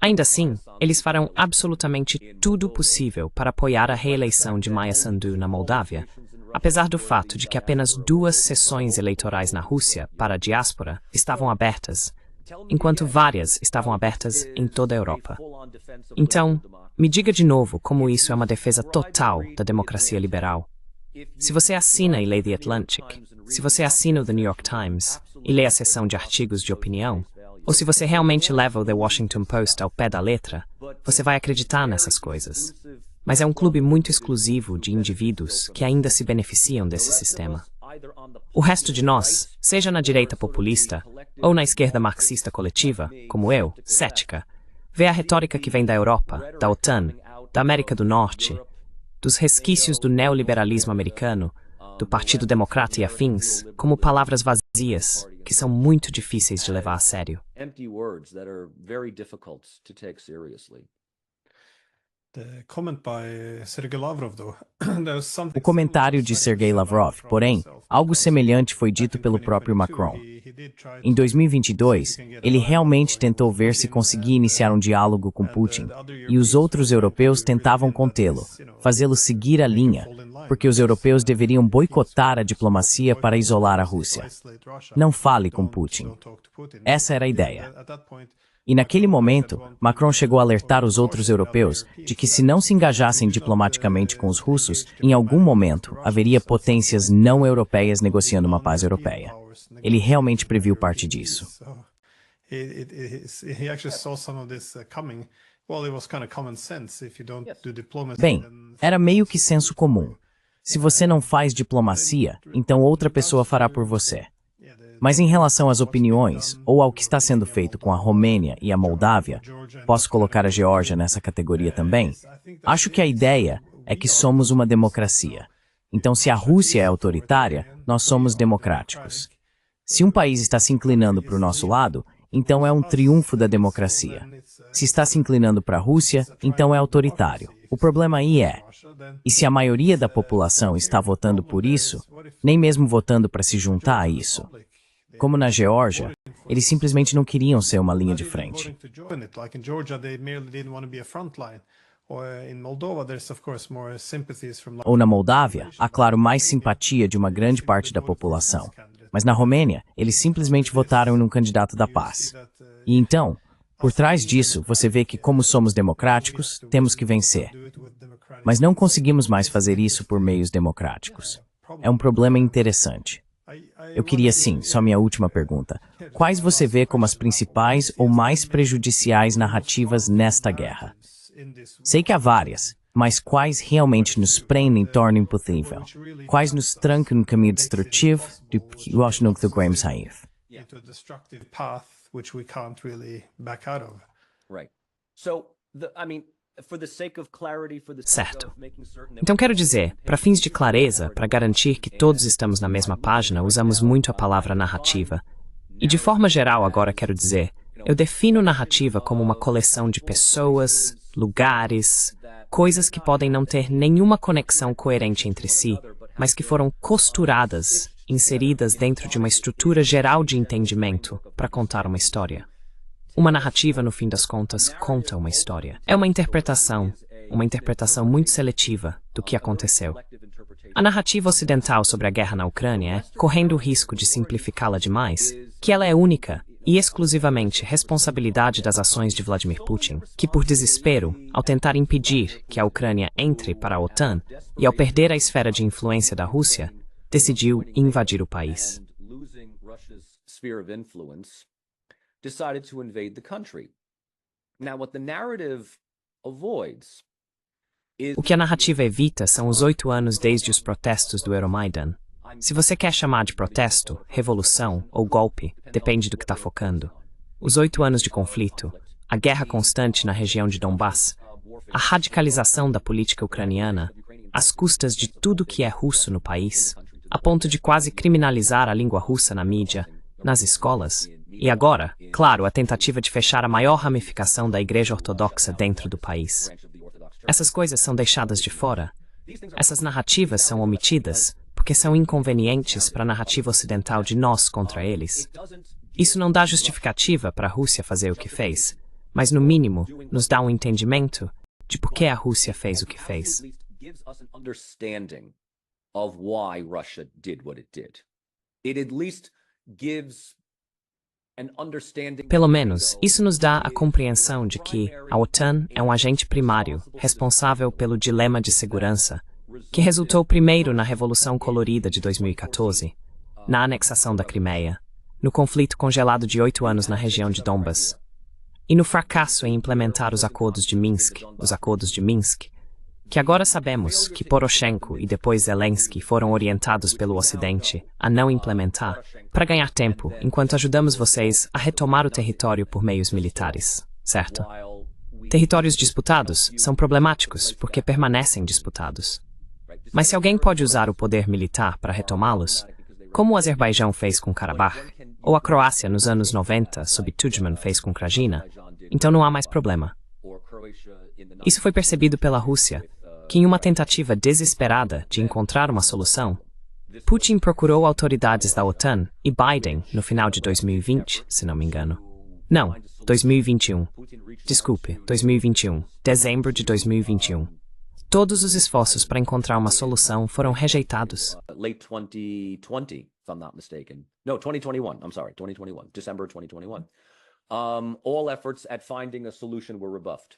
Ainda assim, eles farão absolutamente tudo possível para apoiar a reeleição de Maia Sandu na Moldávia, apesar do fato de que apenas 2 sessões eleitorais na Rússia para a diáspora estavam abertas, enquanto várias estavam abertas em toda a Europa. Então, me diga de novo como isso é uma defesa total da democracia liberal. Se você assina e lê The Atlantic, se você assina o The New York Times e lê a seção de artigos de opinião, ou se você realmente leva o The Washington Post ao pé da letra, você vai acreditar nessas coisas. Mas é um clube muito exclusivo de indivíduos que ainda se beneficiam desse sistema. O resto de nós, seja na direita populista ou na esquerda marxista coletiva, como eu, cética, vê a retórica que vem da Europa, da OTAN, da América do Norte, dos resquícios do neoliberalismo americano, do Partido Democrata e afins, como palavras vazias, que são muito difíceis de levar a sério. Empty words that are very difficult to take seriously. O comentário de Sergei Lavrov, porém, algo semelhante foi dito pelo próprio Macron. Em 2022, ele realmente tentou ver se conseguia iniciar um diálogo com Putin, e os outros europeus tentavam contê-lo, fazê-lo seguir a linha, porque os europeus deveriam boicotar a diplomacia para isolar a Rússia. Não fale com Putin. Essa era a ideia. E naquele momento, Macron chegou a alertar os outros europeus de que se não se engajassem diplomaticamente com os russos, em algum momento haveria potências não europeias negociando uma paz europeia. Ele realmente previu parte disso. Bem, era meio que senso comum. Se você não faz diplomacia, então outra pessoa fará por você. Mas em relação às opiniões, ou ao que está sendo feito com a Romênia e a Moldávia, posso colocar a Geórgia nessa categoria também, acho que a ideia é que somos uma democracia. Então, se a Rússia é autoritária, nós somos democráticos. Se um país está se inclinando para o nosso lado, então é um triunfo da democracia. Se está se inclinando para a Rússia, então é autoritário. O problema aí é, e se a maioria da população está votando por isso, nem mesmo votando para se juntar a isso? Como na Geórgia, eles simplesmente não queriam ser uma linha de frente. Ou na Moldávia, há claro mais simpatia de uma grande parte da população. Mas na Romênia, eles simplesmente votaram num candidato da paz. E então, por trás disso, você vê que como somos democráticos, temos que vencer. Mas não conseguimos mais fazer isso por meios democráticos. É um problema interessante. Eu queria sim, só minha última pergunta. Quais você vê como as principais ou mais prejudiciais narrativas nesta guerra? Sei que há várias, mas quais realmente nos prendem e tornam impossível? Quais nos trancam no caminho destrutivo do que nós não conseguimos sair? Certo. Então quero dizer, para fins de clareza, para garantir que todos estamos na mesma página, usamos muito a palavra narrativa. E de forma geral agora quero dizer, eu defino narrativa como uma coleção de pessoas, lugares, coisas que podem não ter nenhuma conexão coerente entre si, mas que foram costuradas, inseridas dentro de uma estrutura geral de entendimento para contar uma história. Uma narrativa, no fim das contas, conta uma história. É uma interpretação muito seletiva do que aconteceu. A narrativa ocidental sobre a guerra na Ucrânia é, correndo o risco de simplificá-la demais, que ela é única e exclusivamente responsabilidade das ações de Vladimir Putin, que por desespero, ao tentar impedir que a Ucrânia entre para a OTAN e ao perder a esfera de influência da Rússia, decidiu invadir o país. Decided to invade the country. Now, what the narrative avoids is... O que a narrativa evita são os 8 anos desde os protestos do Euromaidan. Se você quer chamar de protesto, revolução ou golpe, depende do que está focando. Os 8 anos de conflito, a guerra constante na região de Donbass, a radicalização da política ucraniana, às custas de tudo que é russo no país, a ponto de quase criminalizar a língua russa na mídia, nas escolas, e agora, claro, a tentativa de fechar a maior ramificação da Igreja Ortodoxa dentro do país. Essas coisas são deixadas de fora. Essas narrativas são omitidas porque são inconvenientes para a narrativa ocidental de nós contra eles. Isso não dá justificativa para a Rússia fazer o que fez, mas no mínimo nos dá um entendimento de por que a Rússia fez o que fez. Pelo menos, isso nos dá a compreensão de que a OTAN é um agente primário, responsável pelo dilema de segurança, que resultou primeiro na Revolução Colorida de 2014, na anexação da Crimeia, no conflito congelado de 8 anos na região de Donbass, e no fracasso em implementar os acordos de Minsk, que agora sabemos que Poroshenko e depois Zelensky foram orientados pelo Ocidente a não implementar, para ganhar tempo, enquanto ajudamos vocês a retomar o território por meios militares, certo? Territórios disputados são problemáticos porque permanecem disputados. Mas se alguém pode usar o poder militar para retomá-los, como o Azerbaijão fez com Karabakh, ou a Croácia nos anos 90, sob Tudjman, fez com Krajina, então não há mais problema. Isso foi percebido pela Rússia, que em uma tentativa desesperada de encontrar uma solução, Putin procurou autoridades da OTAN e Biden no final de 2020, se não me engano. Não, 2021. Desculpe, 2021. Dezembro de 2021. Todos os esforços para encontrar uma solução foram rejeitados. Late 2020, if I'm not mistaken. No, 2021. I'm sorry, 2021. December 2021. All efforts at finding a solution were rebuffed.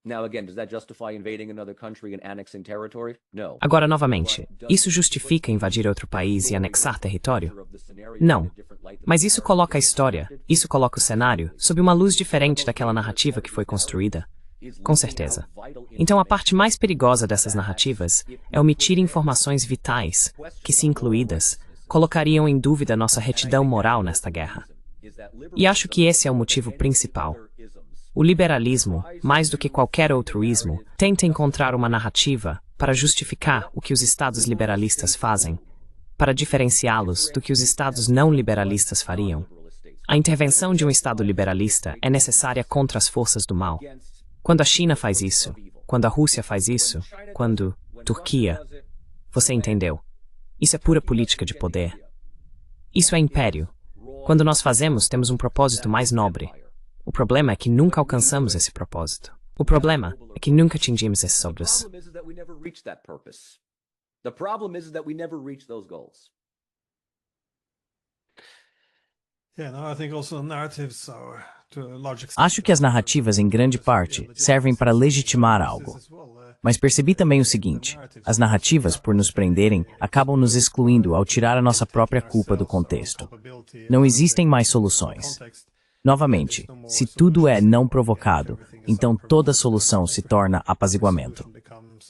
Now, again, does that justify invading another country and annexing territory? No. Agora, novamente, isso justifica invadir outro país e anexar território? Não. Mas isso coloca a história, isso coloca o cenário, sob uma luz diferente daquela narrativa que foi construída. Com certeza. Então, a parte mais perigosa dessas narrativas é omitir informações vitais, que, se incluídas, colocariam em dúvida nossa retidão moral nesta guerra. E acho que esse é o motivo principal. O liberalismo, mais do que qualquer outro ismo, tenta encontrar uma narrativa para justificar o que os estados liberalistas fazem, para diferenciá-los do que os estados não liberalistas fariam. A intervenção de um estado liberalista é necessária contra as forças do mal. Quando a China faz isso, quando a Rússia faz isso, quando Turquia, você entendeu? Isso é pura política de poder. Isso é império. Quando nós fazemos, temos um propósito mais nobre. O problema é que nunca alcançamos esse propósito. O problema é que nunca atingimos esses objetivos. The problem is that we never reach those goals. Acho que as narrativas, em grande parte, servem para legitimar algo. Mas percebi também o seguinte: as narrativas, por nos prenderem, acabam nos excluindo ao tirar a nossa própria culpa do contexto. Não existem mais soluções. Novamente, se tudo é não provocado, então toda solução se torna apaziguamento.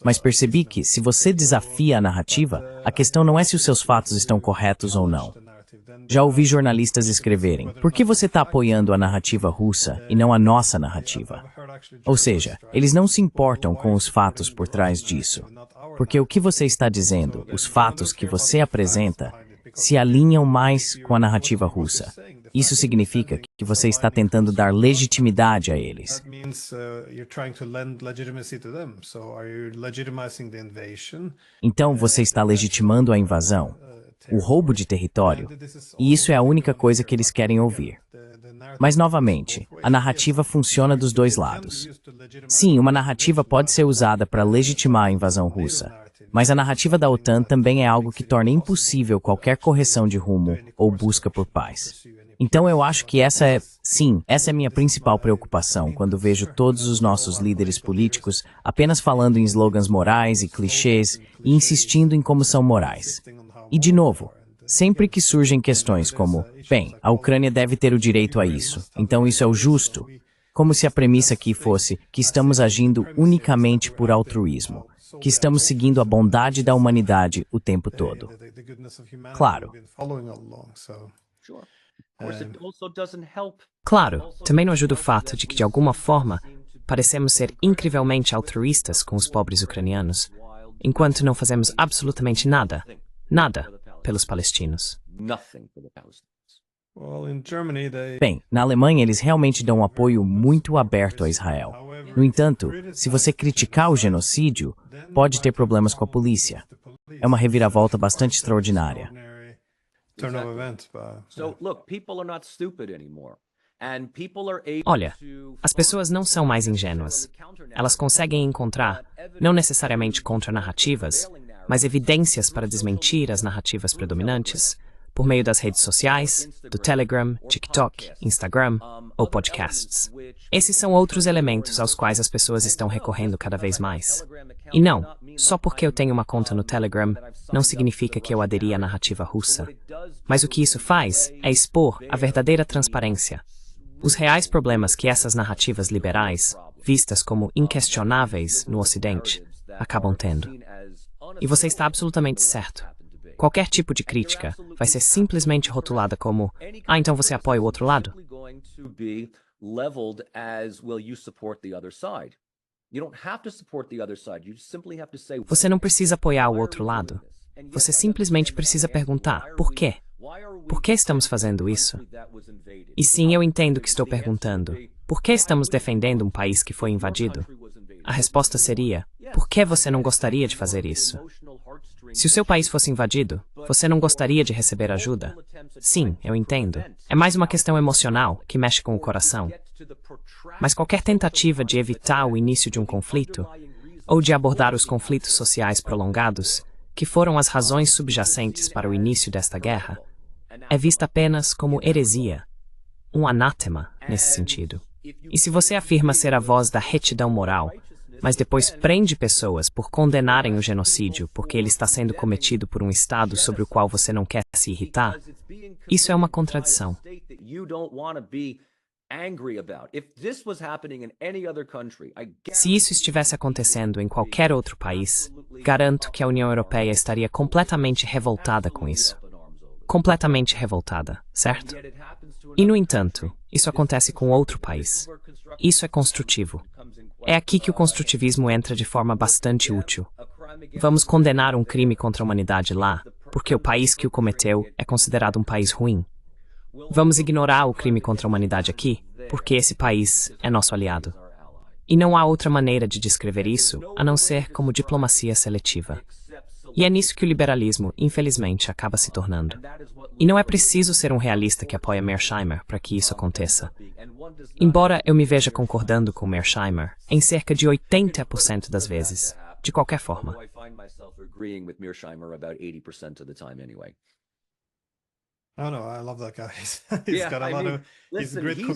Mas percebi que, se você desafia a narrativa, a questão não é se os seus fatos estão corretos ou não. Já ouvi jornalistas escreverem: por que você está apoiando a narrativa russa e não a nossa narrativa? Ou seja, eles não se importam com os fatos por trás disso. Porque o que você está dizendo, os fatos que você apresenta, se alinham mais com a narrativa russa. Isso significa que você está tentando dar legitimidade a eles. Então você está legitimando a invasão, o roubo de território, e isso é a única coisa que eles querem ouvir. Mas, novamente, a narrativa funciona dos dois lados. Sim, uma narrativa pode ser usada para legitimar a invasão russa, mas a narrativa da OTAN também é algo que torna impossível qualquer correção de rumo ou busca por paz. Então eu acho que essa é minha principal preocupação quando vejo todos os nossos líderes políticos apenas falando em slogans morais e clichês e insistindo em como são morais. E de novo, sempre que surgem questões como, bem, a Ucrânia deve ter o direito a isso, então isso é o justo, como se a premissa aqui fosse que estamos agindo unicamente por altruísmo, que estamos seguindo a bondade da humanidade o tempo todo. Claro. Claro, também não ajuda o fato de que, de alguma forma, parecemos ser incrivelmente altruístas com os pobres ucranianos, enquanto não fazemos absolutamente nada pelos palestinos. Bem, na Alemanha eles realmente dão um apoio muito aberto a Israel. No entanto, se você criticar o genocídio, pode ter problemas com a polícia. É uma reviravolta bastante extraordinária. Olha, as pessoas não são mais ingênuas. Elas conseguem encontrar, não necessariamente contra-narrativas, mas evidências para desmentir as narrativas predominantes, por meio das redes sociais, do Telegram, TikTok, Instagram ou podcasts. Esses são outros elementos aos quais as pessoas estão recorrendo cada vez mais. E não, só porque eu tenho uma conta no Telegram, não significa que eu aderi à narrativa russa. Mas o que isso faz é expor a verdadeira transparência. Os reais problemas que essas narrativas liberais, vistas como inquestionáveis no Ocidente, acabam tendo. E você está absolutamente certo. Qualquer tipo de crítica vai ser simplesmente rotulada como: ah, então você apoia o outro lado? Você não precisa apoiar o outro lado. Você simplesmente precisa perguntar, por quê? Por que estamos fazendo isso? E sim, eu entendo que estou perguntando, por que estamos defendendo um país que foi invadido? A resposta seria, por que você não gostaria de fazer isso? Se o seu país fosse invadido, você não gostaria de receber ajuda? Sim, eu entendo. É mais uma questão emocional, que mexe com o coração. Mas qualquer tentativa de evitar o início de um conflito, ou de abordar os conflitos sociais prolongados, que foram as razões subjacentes para o início desta guerra, é vista apenas como heresia, um anátema nesse sentido. E se você afirma ser a voz da retidão moral, mas depois prende pessoas por condenarem o genocídio porque ele está sendo cometido por um Estado sobre o qual você não quer se irritar, isso é uma contradição. Se isso estivesse acontecendo em qualquer outro país, garanto que a União Europeia estaria completamente revoltada com isso. Completamente revoltada, certo? E, no entanto, isso acontece com outro país. Isso é construtivo. É aqui que o construtivismo entra de forma bastante útil. Vamos condenar um crime contra a humanidade lá, porque o país que o cometeu é considerado um país ruim. Vamos ignorar o crime contra a humanidade aqui, porque esse país é nosso aliado. E não há outra maneira de descrever isso a não ser como diplomacia seletiva. E é nisso que o liberalismo, infelizmente, acaba se tornando. E não é preciso ser um realista que apoia Mearsheimer para que isso aconteça. Embora eu me veja concordando com Mearsheimer em cerca de 80% das vezes, de qualquer forma.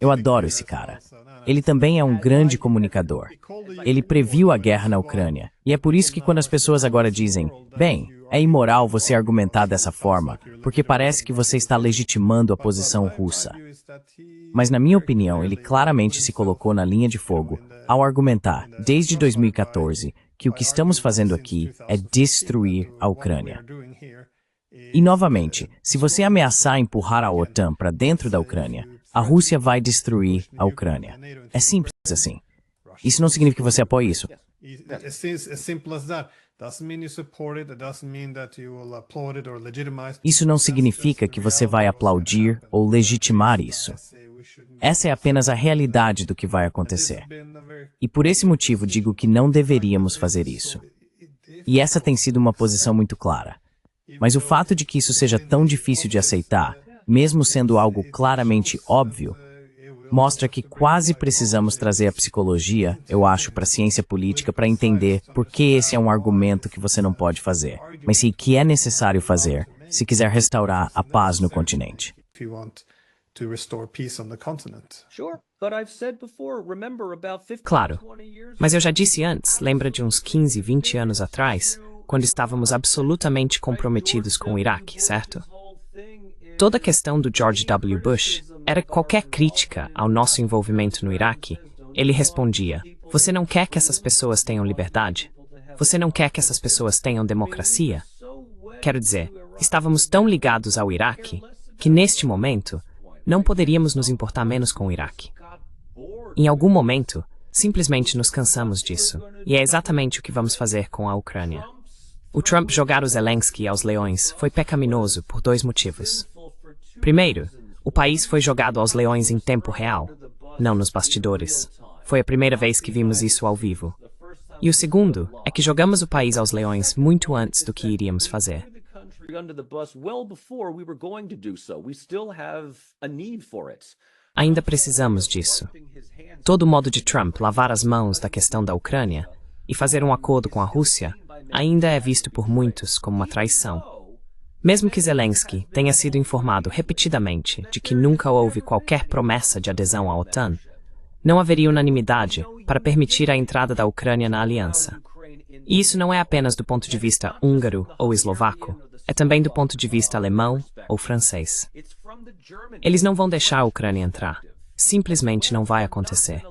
Eu adoro esse cara. Ele também é um grande comunicador. Ele previu a guerra na Ucrânia. E é por isso que quando as pessoas agora dizem, bem, é imoral você argumentar dessa forma, porque parece que você está legitimando a posição russa. Mas na minha opinião, ele claramente se colocou na linha de fogo ao argumentar, desde 2014, que o que estamos fazendo aqui é destruir a Ucrânia. E novamente, se você ameaçar empurrar a OTAN para dentro da Ucrânia, a Rússia vai destruir a Ucrânia. É simples assim. Isso não significa que você apoie isso. Isso não significa que você vai aplaudir ou legitimar isso. Essa é apenas a realidade do que vai acontecer. E por esse motivo digo que não deveríamos fazer isso. E essa tem sido uma posição muito clara. Mas o fato de que isso seja tão difícil de aceitar, mesmo sendo algo claramente óbvio, mostra que quase precisamos trazer a psicologia, eu acho, para a ciência política para entender por que esse é um argumento que você não pode fazer, mas sim que é necessário fazer se quiser restaurar a paz no continente. Claro, mas eu já disse antes, lembra de uns 15, 20 anos atrás, quando estávamos absolutamente comprometidos com o Iraque, certo? Toda a questão do George W. Bush era que qualquer crítica ao nosso envolvimento no Iraque, ele respondia, você não quer que essas pessoas tenham liberdade? Você não quer que essas pessoas tenham democracia? Quero dizer, estávamos tão ligados ao Iraque que, neste momento, não poderíamos nos importar menos com o Iraque. Em algum momento, simplesmente nos cansamos disso, e é exatamente o que vamos fazer com a Ucrânia. O Trump jogar o Zelensky aos leões foi pecaminoso por dois motivos. Primeiro, o país foi jogado aos leões em tempo real, não nos bastidores. Foi a primeira vez que vimos isso ao vivo. E o segundo é que jogamos o país aos leões muito antes do que iríamos fazer. Ainda precisamos disso. Todo modo de Trump lavar as mãos da questão da Ucrânia e fazer um acordo com a Rússia ainda é visto por muitos como uma traição. Mesmo que Zelensky tenha sido informado repetidamente de que nunca houve qualquer promessa de adesão à OTAN, não haveria unanimidade para permitir a entrada da Ucrânia na aliança. E isso não é apenas do ponto de vista húngaro ou eslovaco, é também do ponto de vista alemão ou francês. Eles não vão deixar a Ucrânia entrar. Simplesmente não vai acontecer.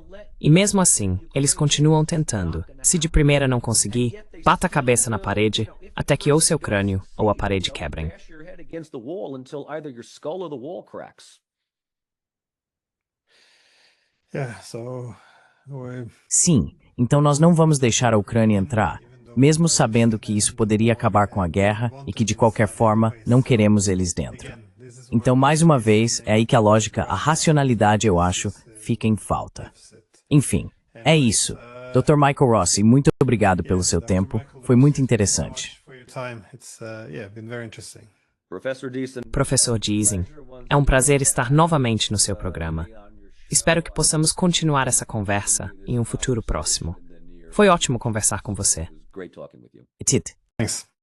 E mesmo assim, eles continuam tentando. Se de primeira não conseguir, bata a cabeça na parede até que ou seu crânio ou a parede quebrem. Sim, então nós não vamos deixar a Ucrânia entrar, mesmo sabendo que isso poderia acabar com a guerra e que, de qualquer forma, não queremos eles dentro. Então, mais uma vez, é aí que a lógica, a racionalidade, eu acho, fica em falta. Enfim, é isso. Dr. Michael Rossi, muito obrigado pelo seu tempo, foi muito interessante. Professor Giesing, é um prazer estar novamente no seu programa. Espero que possamos continuar essa conversa em um futuro próximo. Foi ótimo conversar com você. Great talking with you. It's it. Thanks.